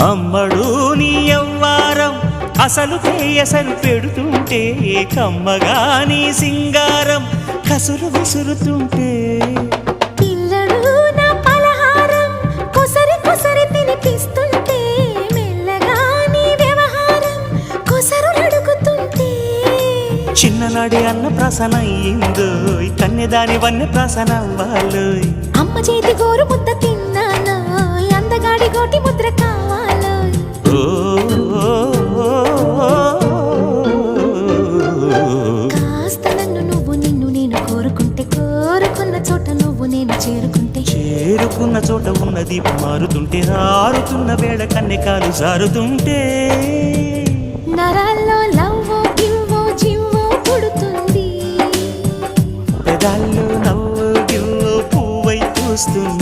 అమ్మడు నీ యవ్వారం అసలు కేయసలు పెడుతుంటే కమ్మగా నీ సింగారం కసురు విసురుతుంటే పిల్లడు నా పలహారం కొసరి కొసరి తినిపిస్తుంటే మెల్లగా నీ వ్యవహారం కొసరు అడుగుతుంటే చిన్ననాడే అన్న ప్రసన అయ్యిందో కన్నెదాని వన్నె ప్రసన అవ్వాలో అమ్మ చేతి గోరు ముద్ద తిన్నాను అందగాడి గోటి ముద్ర కావాలో కాస్త నన్ను నువ్వు నిన్ను నేను కోరుకుంటే కోరుకున్న చోట నువ్వు నేను చేరుకుంటే చేరుకున్న చోట ఉన్న దీపం మారుతుంటే రారుతున్న వేళ కన్నెకాలు జారుతుంటే నరాల్లో లవ్వో గివ్వో జివ్వో పుడుతుంది పెదాల్లో నవ్వు గివ్వు పువ్వై పూస్తుంది